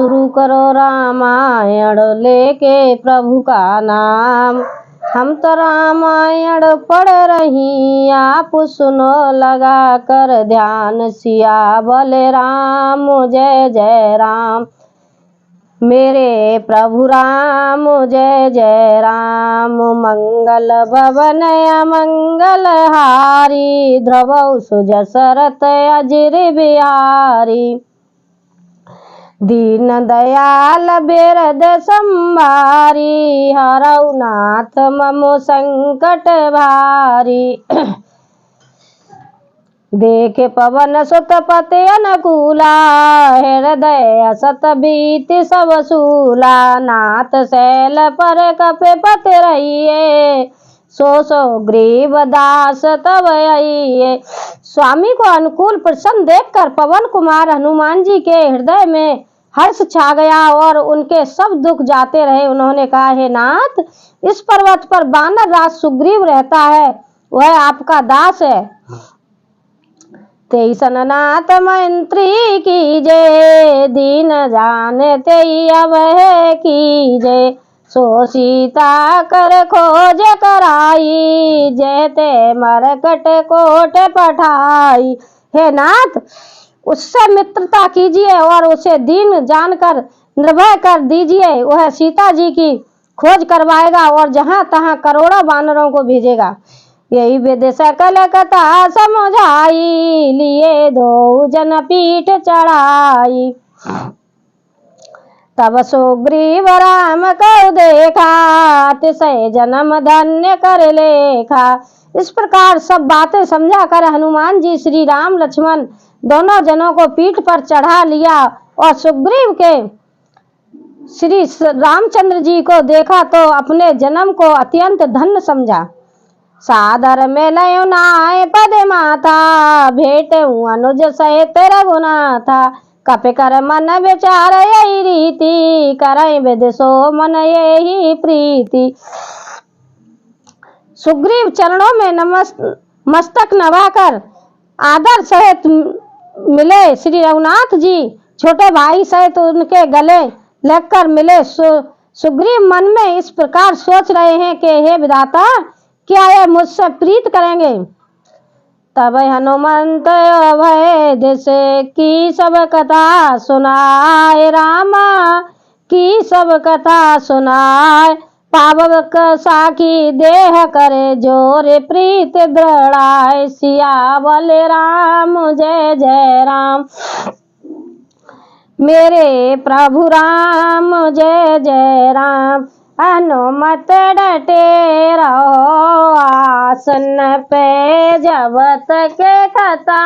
शुरू करो रामायण लेके प्रभु का नाम। हम तो रामायण पढ़ रही आप सुनो लगा कर ध्यान। सिया बोले राम जय जय राम, मेरे प्रभु राम जय जय राम। मंगल भवन अमंगल हारी, ध्रुव सुजसरत अजिर बिहारी। दीन दयाल बिरद संभारी, हरौ नाथ ममो संकट भारी। देखे पवन सुत पति अनुकूला, हृदय सत बीति सब सूला। नाथ शैल पर कपे पत रहिए, सो ग्रीव दास तब आइए। स्वामी को अनुकूल प्रसन्न देखकर पवन कुमार हनुमान जी के हृदय में हर्ष छा गया और उनके सब दुख जाते रहे। उन्होंने कहा, हे नाथ, इस पर्वत पर वानर राज सुग्रीव रहता है, वह आपका दास है। तेई सननाथ मंत्री कीजे, दीन जाने तेई अब है कीजे। सो सीता कर खोज कराई, जयते मरकट कोट पठाई। हे नाथ, उससे मित्रता कीजिए और उसे दीन जानकर निर्भय कर दीजिए। वह सीता जी की खोज करवाएगा और जहां तहां करोड़ों वानरों को भेजेगा। यही वेद सकल कथा समझाई, लिए दो जन पीठ चढ़ाई। तब सुग्रीव राम को देखा, अतिशय जन्म धन्य कर लेखा। इस प्रकार सब बातें समझा कर हनुमान जी श्री राम लक्ष्मण दोनों जनों को पीठ पर चढ़ा लिया और सुग्रीव के श्री रामचंद्र जी को देखा तो अपने जन्म को अत्यंत धन्य समझा। सादर में लयो नाय पद माता, भेट अनुज सहित रघुनाथा। कपि कर मन विचार यही रीति, करई विद सो मन यही प्रीति। सुग्रीव चरणों में मस्तक नवाकर आदर सहित मिले। श्री रघुनाथ जी छोटे भाई सहित उनके गले लगकर मिले। सुग्रीव मन में इस प्रकार सोच रहे हैं कि हे विधाता, क्या ये मुझसे प्रीत करेंगे। तब हनुमंत भय दिसे की सब कथा सुनाए, रामा की सब कथा सुनाए। पावक साखी देह करे जोर प्रीत दृढ़ाए। सिया बोले राम जय जय राम, मेरे प्रभु राम जय जय राम। हनुमत डटे रहो आसन पे, जब तक कथा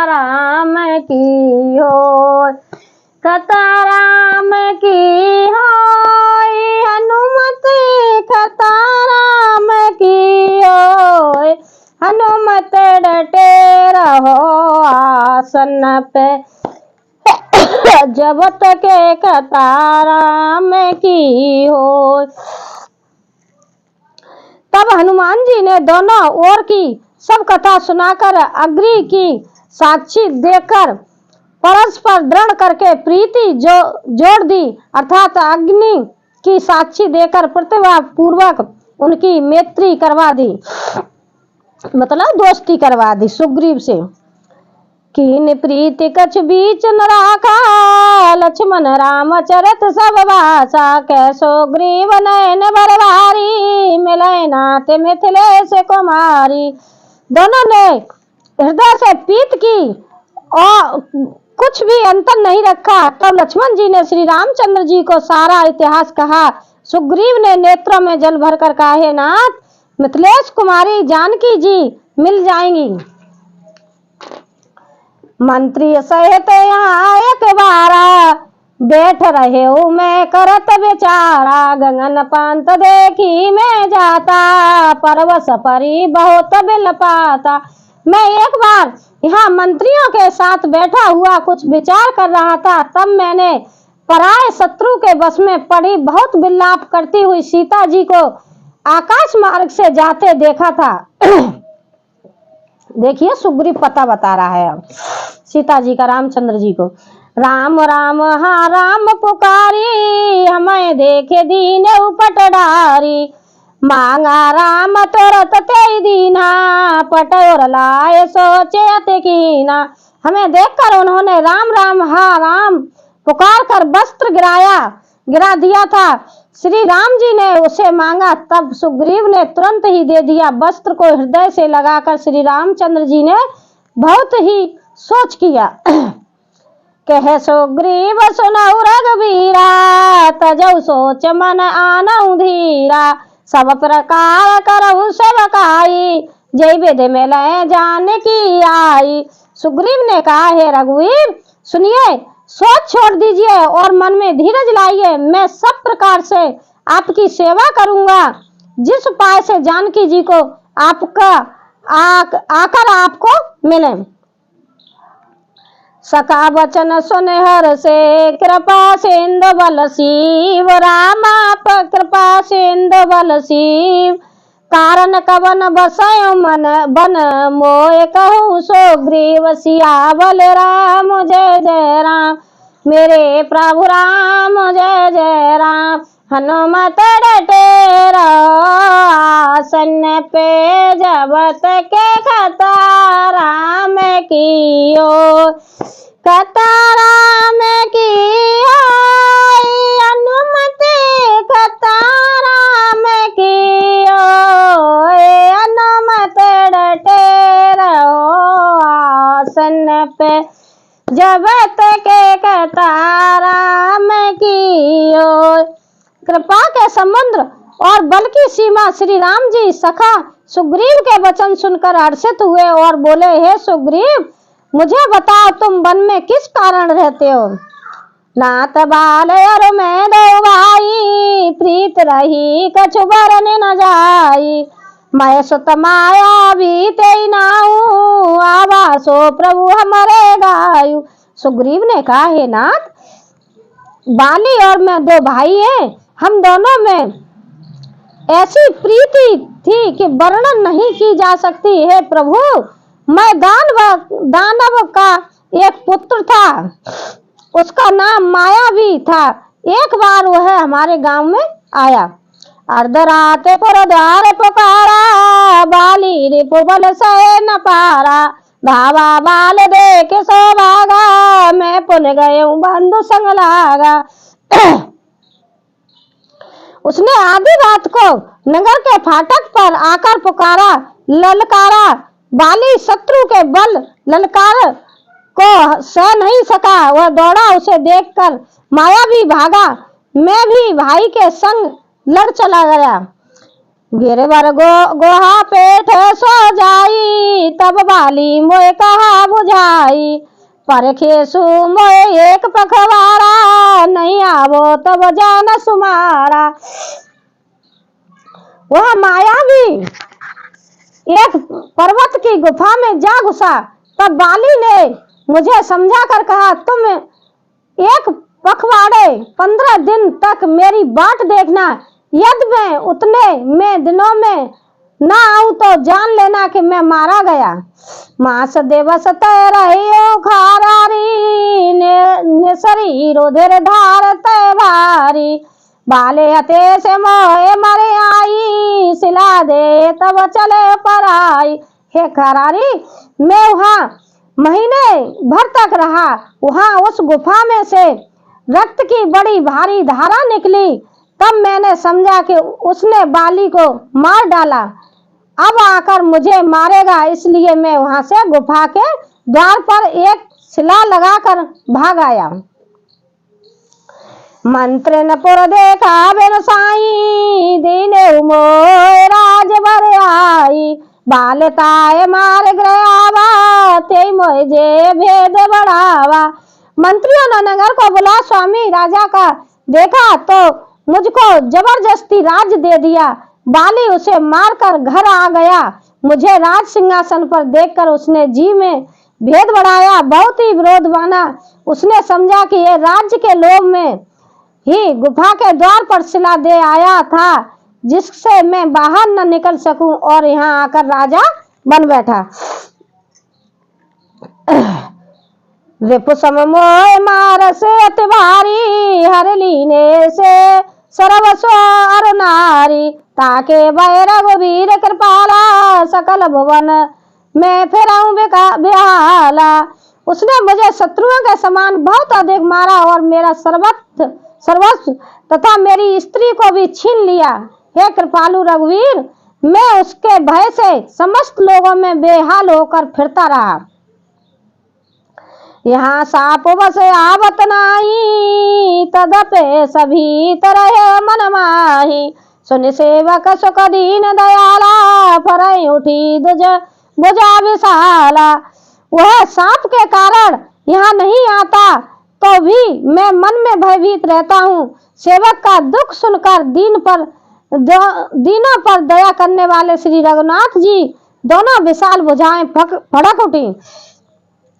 राम की हो। कथा राम की हो, हनुमत कथा राम की हो। हनुमत डटे रहो आसन पे, जब तक कथा राम की हो। तब हनुमान जी ने दोनों ओर की सब कथा सुनाकर अग्नि की साक्षी देकर परस्पर दृढ़ करके प्रीति जोड़ दी, अर्थात अग्नि की साक्षी देकर प्रतिभा पूर्वक उनकी मैत्री करवा दी, मतलब दोस्ती करवा दी सुग्रीव से। कीन प्रीति कछ बीच न राखा, लक्ष्मण राम चरित सब भाषा। कैसो ग्रीव नयन बरवारी, मिलय नाथ मिथिलेश कुमारी। दोनों ने हृदय से प्रीत की और कुछ भी अंतर नहीं रखा। तब लक्ष्मण जी ने श्री रामचंद्र जी को सारा इतिहास कहा। सुग्रीव ने नेत्रों में जल भरकर कहा, हे नाथ, मिथिलेश कुमारी जानकी जी मिल जाएंगी। मंत्री सहित यहाँ एक बारा, बैठ रहे हूँ मैं करत विचारा। गगन पंत देखी मैं जाता, परवश परी बहुत बिल पाता। मैं एक बार यहाँ मंत्रियों के साथ बैठा हुआ कुछ विचार कर रहा था, तब मैंने पराये शत्रु के बस में पड़ी बहुत विलाप करती हुई सीता जी को आकाश मार्ग से जाते देखा था। देखिए सुग्रीव पता बता रहा है अब सीता जी का रामचंद्र जी को। राम राम हाँ राम पुकारी, हमें देखे दीन उपट डारी। मांगा राम तुरत ते दीना, पटोर लाए सोचे अति कीना। हमें देखकर उन्होंने राम राम हाँ राम पुकार कर वस्त्र गिरा दिया था। श्री राम जी ने उसे मांगा, तब सुग्रीव ने तुरंत ही दे दिया। वस्त्र को हृदय से लगाकर श्री रामचंद्र जी ने बहुत ही सोच किया। कह सुग्रीव सुनऊ रघुवीरा, तजौ सोच मन आनऊ धीरा। सब प्रकार करऊ सेवकाई, जय विध मिलै जानकी आई। सुग्रीव ने कहा, हे रघुवीर सुनिए, सोच छोड़ दीजिए और मन में धीरज लाइए। मैं सब प्रकार से आपकी सेवा करूंगा, जिस उपाय से जानकी जी को आकर आपको मिले। सखा वचन सुन हर से, कृपा सिंधु बल शिव। रामा कृपा सिंधु बल शिव। कारण कवन बसयो मन बन, मोय कहूँ सुग्रीव सियावल राम। जय जय राम मेरे प्रभु राम, जय जय राम। हनुमत डटेरो आसन पे, जबत के खतारा में कियो। खतारा में कियो, हनुमत खतारा में कियो। हनुमत डटेरो आसन पे, जबत के कतारा में कियो। कृपा के समुद्र और बल की सीमा श्री राम जी सखा सुग्रीव के वचन सुनकर हर्षित हुए और बोले, हे सुग्रीव मुझे बताओ, तुम वन में किस कारण रहते हो। नाथ बाल और मैं दो भाई, प्रीत रही कछु बरन न जाई। मैं सुत माया भी ते नाऊ, आवासो प्रभु हमारे गायु। सुग्रीव ने कहा, हे नाथ, बाली और मैं दो भाई हैं। हम दोनों में ऐसी प्रीति थी कि वर्णन नहीं की जा सकती। हे प्रभु, मैं दानव का एक पुत्र था, उसका नाम मायावी था। एक बार वह हमारे गांव में आया, अर्धरात पुरद्वार पुकारा। बाली रिपुबल सह न पारा, धावा बाल देख सो भागा। मैं पुन गयो बंधु संग लागा। उसने आधी रात को नगर के फाटक पर आकर पुकारा, ललकारा। बाली शत्रु के बल ललकार को सह नहीं सका, वह दौड़ा। उसे देखकर मायावी भागा। मैं भी भाई के संग लड़ चला गया। गिरवर गोहा पेट सो जाई, तब बाली मोय कहा बुझाई। परखेसु मोय एक पखवाड़ा, नहीं आवो तब जान सुमारा। वह मायावी एक पर्वत की गुफा में जा घुसा। तब बाली ने मुझे समझा कर कहा, तुम एक पखवाड़े 15 दिन तक मेरी बाट देखना। यदि मैं उतने में दिनों में ना आऊं तो जान लेना कि मैं मारा गया। मास दिवस तय रहियो खारारी, निसरी रुधिर धार तय भारी। बाले हते से मोहे मरे आई, सिला दे तब चले पराई। हे खरारी, मैं वहाँ महीने भर तक रहा। वहाँ उस गुफा में से रक्त की बड़ी भारी धारा निकली। तब मैंने समझा कि उसने बाली को मार डाला, अब आकर मुझे मारेगा। इसलिए मैं वहां से गुफा के द्वार पर एक शिला लगाकर भाग आया। मंत्र न पुर देखा बिन साई, दीने मोय राज बर आई। बालताए मार गया, ते मोय जे भेद बढ़ावा। मंत्रियों ने नगर को बुला स्वामी राजा का देखा तो मुझको जबरदस्ती राज दे दिया। बाली उसे मारकर घर आ गया। मुझे राज सिंहासन पर देखकर उसने जी में भेद बढ़ाया, बहुत ही विरोध माना। उसने समझा कि ये राज्य के लोभ में ही गुफा के द्वार पर शिला दे आया था, जिससे मैं बाहर न निकल सकूं, और यहाँ आकर राजा बन बैठा। रिपु सम मोह मार से अति भारी, हर लीने से सर्वस्व अर नारी, ताके भय रघुवीर कृपाला, सकल भुवन मैं फिराऊं बेहाला। उसने मुझे शत्रुओं के समान बहुत अधिक मारा और मेरा सर्वस्व तथा मेरी स्त्री को भी छीन लिया। हे कृपालु रघुवीर, मैं उसके भय से समस्त लोगों में बेहाल होकर फिरता रहा। यहाँ साप बस आवत नाही, तदपे सभी तरह मन माही, सुन सेवक सुख दीन दयाला, फरई उठी भुजा विशाला। वह सांप के कारण यहाँ नहीं आता तो भी मैं मन में भयभीत रहता हूँ। सेवक का दुख सुनकर दीनों पर दया करने वाले श्री रघुनाथ जी दोनों विशाल भुजाएं फड़क उठी।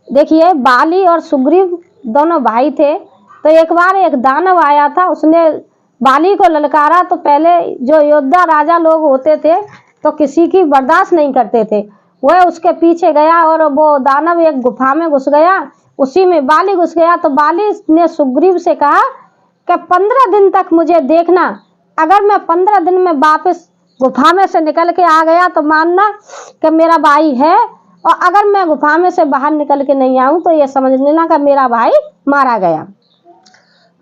देखिए, बाली और सुग्रीव दोनों भाई थे। तो एक बार एक दानव आया था, उसने बाली को ललकारा। तो पहले जो योद्धा राजा लोग होते थे तो किसी की बर्दाश्त नहीं करते थे। वह उसके पीछे गया और वो दानव एक गुफा में घुस गया, उसी में बाली घुस गया। तो बाली ने सुग्रीव से कहा कि 15 दिन तक मुझे देखना, अगर मैं 15 दिन में वापस गुफा में से निकल के आ गया तो मानना कि मेरा भाई है, और अगर मैं गुफा में से बाहर निकल के नहीं आऊं तो ये समझ लेना कि मेरा भाई मारा गया।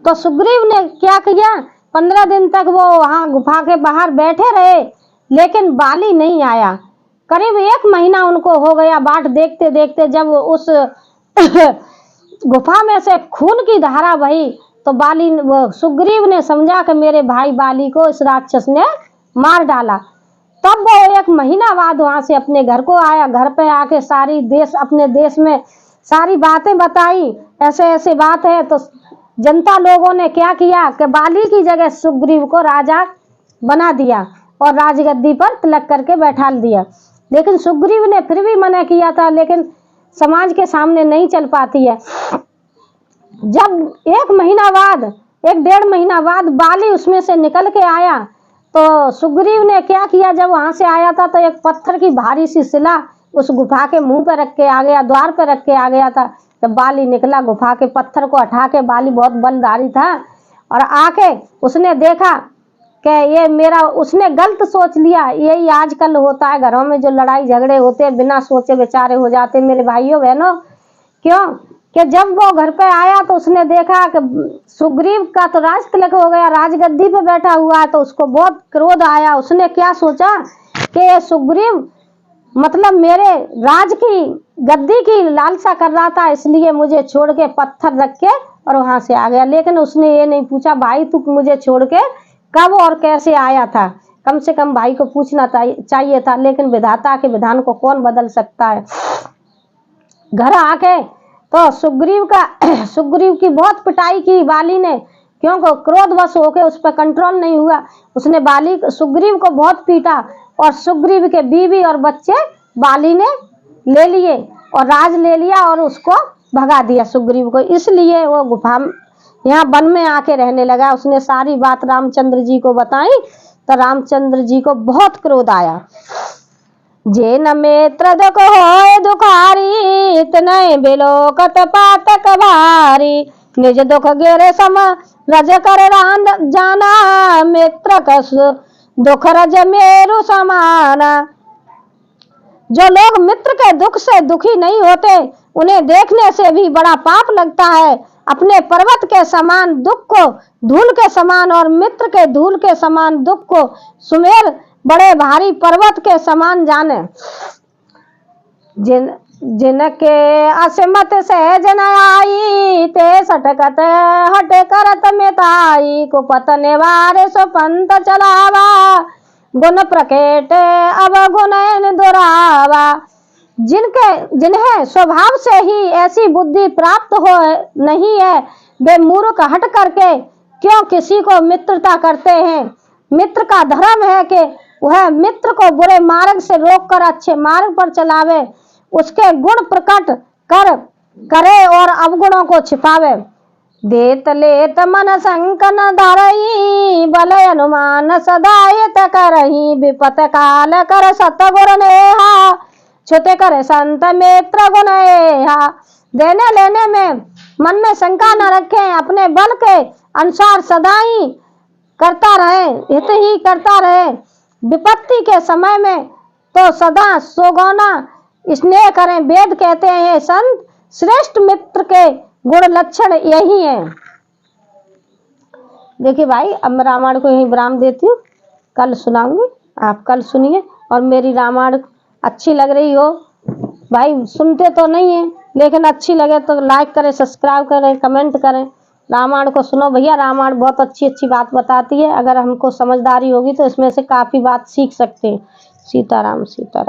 तो सुग्रीव ने क्या किया, 15 दिन तक वो वहां गुफा के बाहर बैठे रहे, लेकिन बाली नहीं आया। करीब 1 महीना उनको हो गया बाट देखते देखते। जब उस गुफा में से खून की धारा बही तो सुग्रीव ने समझा कि मेरे भाई बाली को इस राक्षस ने मार डाला। तब वो 1 महीना बाद वहां से अपने घर को आया। घर पे आके अपने देश में सारी बातें बताई, ऐसे ऐसे बात है। तो जनता लोगों ने क्या किया कि बाली की जगह सुग्रीव को राजा बना दिया और राजगद्दी पर तिलक करके बैठा दिया। लेकिन सुग्रीव ने फिर भी मना किया था, लेकिन समाज के सामने नहीं चल पाती है। जब 1 महीना बाद 1-1.5 महीना बाद बाली उसमें से निकल के आया तो सुग्रीव ने क्या किया, जब वहां से आया था तो एक पत्थर की भारी सी शिला उस गुफा के मुंह पे रख के आ गया, द्वार पे रख के आ गया था। जब बाली निकला, गुफा के पत्थर को हटा के, बाली बहुत बलधारी था, और आके उसने देखा कि ये मेरा, उसने गलत सोच लिया। यही आजकल होता है, घरों में जो लड़ाई झगड़े होते हैं बिना सोचे बेचारे हो जाते मेरे भाइयों बहनों। क्यों कि जब वो घर पे आया तो उसने देखा कि सुग्रीव का तो राज तिलक हो गया, राजगद्दी पे बैठा हुआ है। तो उसको बहुत क्रोध आया। उसने क्या सोचा कि सुग्रीव मतलब मेरे राज की गद्दी की लालसा कर रहा था, इसलिए मुझे छोड़ के पत्थर रख के और वहां से आ गया। लेकिन उसने ये नहीं पूछा भाई तू मुझे छोड़ के कब और कैसे आया था। कम से कम भाई को पूछना चाहिए था, लेकिन विधाता के विधान को कौन बदल सकता है। घर आके तो सुग्रीव की बहुत पिटाई की बाली ने, क्योंकि क्रोधवश होके उस पर कंट्रोल नहीं हुआ। उसने सुग्रीव को बहुत पीटा और सुग्रीव के बीवी और बच्चे बाली ने ले लिए और राज ले लिया और उसको भगा दिया सुग्रीव को। इसलिए वो गुफा यहाँ वन में आके रहने लगा। उसने सारी बात रामचंद्र जी को बताई तो रामचंद्र जी को बहुत क्रोध आया। जे न मित्र दुख होए दुखारी, इतने बिलोकत पातक भारी, निज दुख गिरे सम रज कर जाना, मित्र कस दुख रज मेरु समाना। जो लोग मित्र के दुख से दुखी नहीं होते उन्हें देखने से भी बड़ा पाप लगता है। अपने पर्वत के समान दुख को धूल के समान और मित्र के धूल के समान दुख को सुमेर बड़े भारी पर्वत के समान जाने। जिनके असमत से जन आई, ते सटकत हट करत मिताई, कुपत निवारे सो पंथ चलावा, गुण प्रकेट अब गुण दुरावा। जिन्हें स्वभाव से ही ऐसी बुद्धि प्राप्त हो नहीं है, वे मूर्ख हट करके क्यों किसी को मित्रता करते हैं। मित्र का धर्म है कि वह मित्र को बुरे मार्ग से रोककर अच्छे मार्ग पर चलावे, उसके गुण प्रकट करे और अवगुणों को छिपावे। देत लेत मन संकन धरई, बल अनुमान सदायत करही, विपत काल कर सतगुर नेहा, छुत कर संत मित्र गुण एहा। देने लेने में मन में शंका न रखें, अपने बल के अनुसार सदा ही करता रहे, हित ही करता रहे। विपत्ति के समय में तो सदा सौगौना स्नेह करें। वेद कहते हैं संत श्रेष्ठ मित्र के गुण लक्षण यही हैं। देखिए भाई, अब मैं रामायण को यहीं विराम देती हूँ, कल सुनाऊंगी, आप कल सुनिए। और मेरी रामायण अच्छी लग रही हो, भाई सुनते तो नहीं है लेकिन अच्छी लगे तो लाइक करें, सब्सक्राइब करें, कमेंट करें। रामायण को सुनो भैया, रामायण बहुत अच्छी अच्छी बात बताती है। अगर हमको समझदारी होगी तो इसमें से काफ़ी बात सीख सकते हैं। सीताराम सीताराम।